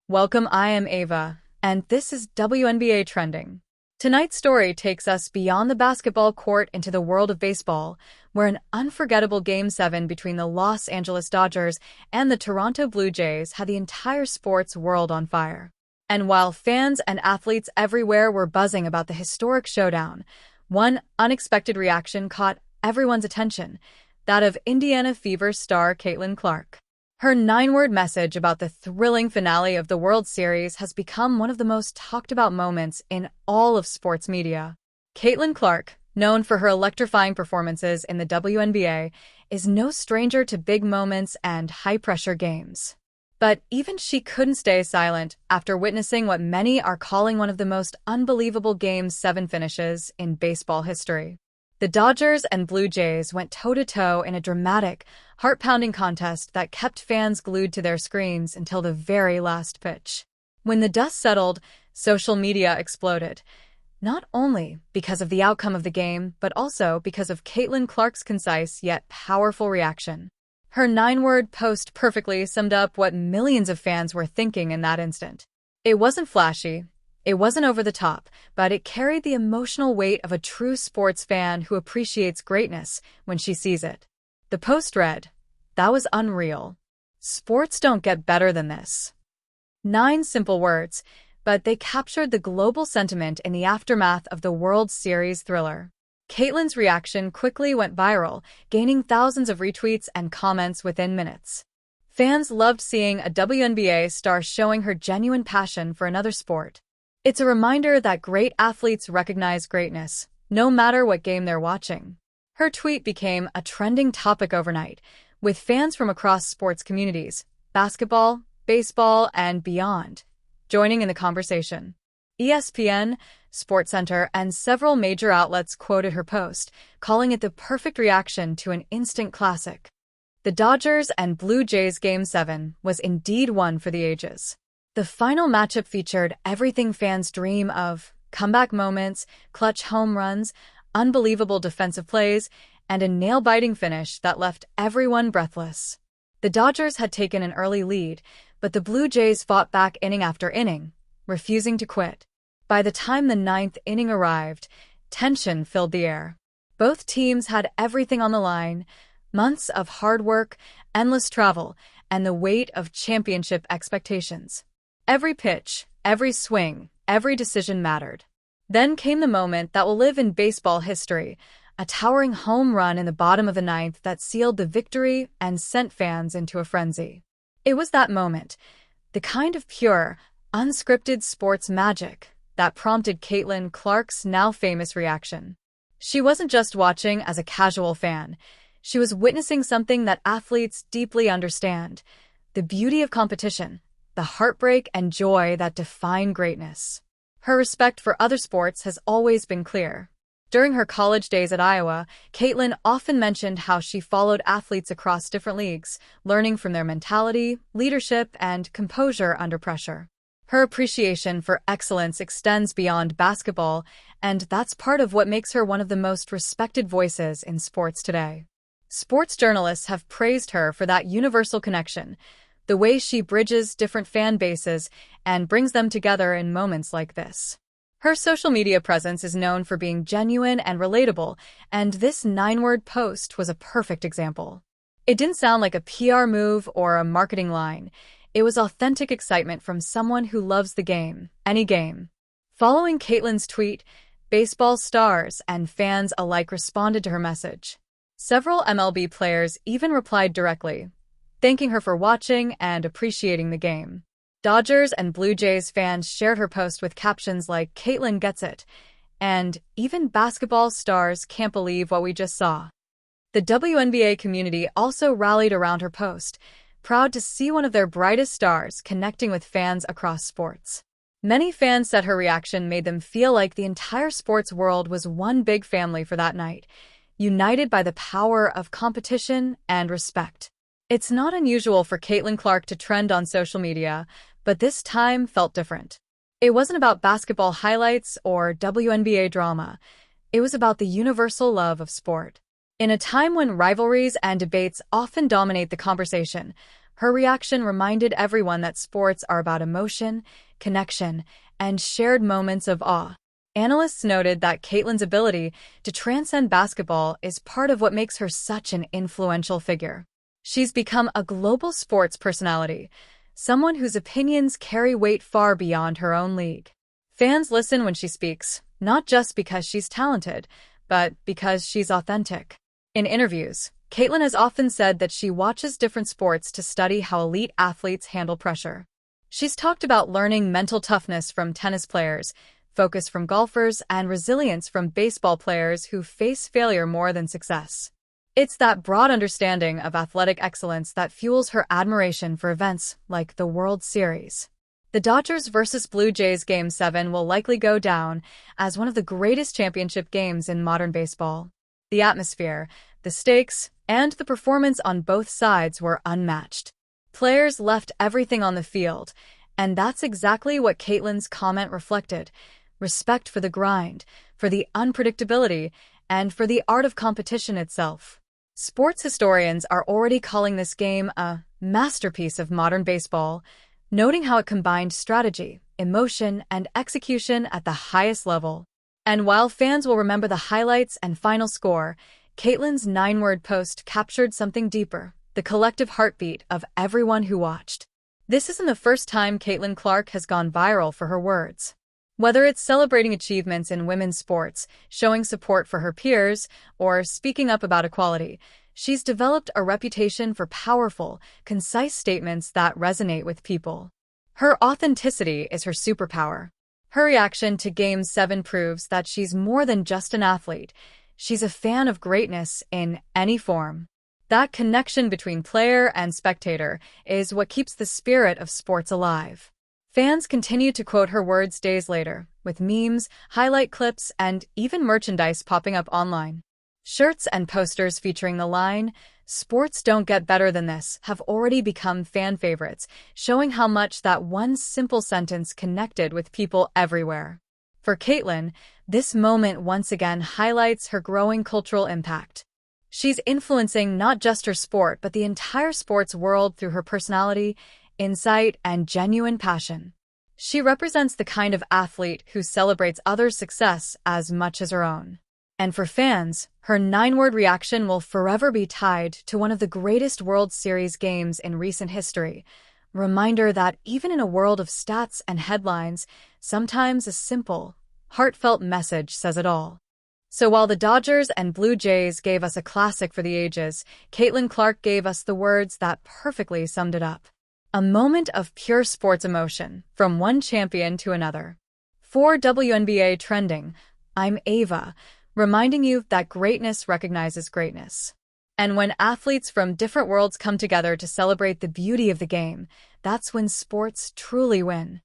Welcome, I am Ava, and this is WNBA Trending. Tonight's story takes us beyond the basketball court into the world of baseball, where an unforgettable Game 7 between the Los Angeles Dodgers and the Toronto Blue Jays had the entire sports world on fire. And while fans and athletes everywhere were buzzing about the historic showdown, one unexpected reaction caught everyone's attention, that of Indiana Fever star Caitlin Clark. Her 9-word message about the thrilling finale of the World Series has become one of the most talked-about moments in all of sports media. Caitlin Clark, known for her electrifying performances in the WNBA, is no stranger to big moments and high-pressure games. But even she couldn't stay silent after witnessing what many are calling one of the most unbelievable Game 7 finishes in baseball history. The Dodgers and Blue Jays went toe-to-toe in a dramatic, heart-pounding contest that kept fans glued to their screens until the very last pitch. When the dust settled, social media exploded, not only because of the outcome of the game, but also because of Caitlin Clark's concise yet powerful reaction. Her 9-word post perfectly summed up what millions of fans were thinking in that instant. It wasn't flashy. It wasn't over the top, but it carried the emotional weight of a true sports fan who appreciates greatness when she sees it. The post read, "That was unreal. Sports don't get better than this." 9 simple words, but they captured the global sentiment in the aftermath of the World Series thriller. Caitlin's reaction quickly went viral, gaining thousands of retweets and comments within minutes. Fans loved seeing a WNBA star showing her genuine passion for another sport. It's a reminder that great athletes recognize greatness, no matter what game they're watching. Her tweet became a trending topic overnight, with fans from across sports communities, basketball, baseball, and beyond, joining in the conversation. ESPN, SportsCenter, and several major outlets quoted her post, calling it the perfect reaction to an instant classic. The Dodgers and Blue Jays Game 7 was indeed one for the ages. The final matchup featured everything fans dream of: comeback moments, clutch home runs, unbelievable defensive plays, and a nail-biting finish that left everyone breathless. The Dodgers had taken an early lead, but the Blue Jays fought back inning after inning, refusing to quit. By the time the 9th inning arrived, tension filled the air. Both teams had everything on the line: months of hard work, endless travel, and the weight of championship expectations. Every pitch, every swing, every decision mattered. Then came the moment that will live in baseball history, a towering home run in the bottom of the 9th that sealed the victory and sent fans into a frenzy. It was that moment, the kind of pure, unscripted sports magic, that prompted Caitlin Clark's now famous reaction. She wasn't just watching as a casual fan. She was witnessing something that athletes deeply understand: the beauty of competition, the heartbreak and joy that define greatness. Her respect for other sports has always been clear. During her college days at Iowa, Caitlin often mentioned how she followed athletes across different leagues, learning from their mentality, leadership, and composure under pressure. Her appreciation for excellence extends beyond basketball, and that's part of what makes her one of the most respected voices in sports today. Sports journalists have praised her for that universal connection, the way she bridges different fan bases and brings them together in moments like this. Her social media presence is known for being genuine and relatable, and this 9-word post was a perfect example. It didn't sound like a PR move or a marketing line. It was authentic excitement from someone who loves the game, any game. Following Caitlin's tweet, baseball stars and fans alike responded to her message. Several MLB players even replied directly, thanking her for watching and appreciating the game. Dodgers and Blue Jays fans shared her post with captions like "Caitlin gets it," and "Even basketball stars can't believe what we just saw." The WNBA community also rallied around her post, proud to see one of their brightest stars connecting with fans across sports. Many fans said her reaction made them feel like the entire sports world was one big family for that night, united by the power of competition and respect. It's not unusual for Caitlin Clark to trend on social media, but this time felt different. It wasn't about basketball highlights or WNBA drama. It was about the universal love of sport. In a time when rivalries and debates often dominate the conversation, Her reaction reminded everyone that sports are about emotion, connection, and shared moments of awe. Analysts noted that Caitlin's ability to transcend basketball is part of what makes her such an influential figure. She's become a global sports personality, someone whose opinions carry weight far beyond her own league. Fans listen when she speaks, not just because she's talented, but because she's authentic. In interviews, Caitlin has often said that she watches different sports to study how elite athletes handle pressure. She's talked about learning mental toughness from tennis players, focus from golfers, and resilience from baseball players who face failure more than success. It's that broad understanding of athletic excellence that fuels her admiration for events like the World Series. The Dodgers vs. Blue Jays Game 7 will likely go down as one of the greatest championship games in modern baseball. The atmosphere, the stakes, and the performance on both sides were unmatched. Players left everything on the field, and that's exactly what Caitlin's comment reflected: respect for the grind, for the unpredictability, and for the art of competition itself. Sports historians are already calling this game a masterpiece of modern baseball, noting how it combined strategy, emotion, and execution at the highest level. And while fans will remember the highlights and final score, Caitlin's 9-word post captured something deeper: the collective heartbeat of everyone who watched. This isn't the first time Caitlin Clark has gone viral for her words. Whether it's celebrating achievements in women's sports, showing support for her peers, or speaking up about equality, she's developed a reputation for powerful, concise statements that resonate with people. Her authenticity is her superpower. Her reaction to Game 7 proves that she's more than just an athlete. She's a fan of greatness in any form. That connection between player and spectator is what keeps the spirit of sports alive. Fans continue to quote her words days later, with memes, highlight clips, and even merchandise popping up online. Shirts and posters featuring the line, "Sports don't get better than this," have already become fan favorites, showing how much that one simple sentence connected with people everywhere. For Caitlin, this moment once again highlights her growing cultural impact. She's influencing not just her sport, but the entire sports world through her personality, insight, and genuine passion. She represents the kind of athlete who celebrates others' success as much as her own. And for fans, her 9-word reaction will forever be tied to one of the greatest World Series games in recent history. A reminder that even in a world of stats and headlines, sometimes a simple, heartfelt message says it all. So while the Dodgers and Blue Jays gave us a classic for the ages, Caitlin Clark gave us the words that perfectly summed it up. A moment of pure sports emotion, from one champion to another. For WNBA Trending, I'm Ava, reminding you that greatness recognizes greatness. And when athletes from different worlds come together to celebrate the beauty of the game, that's when sports truly win.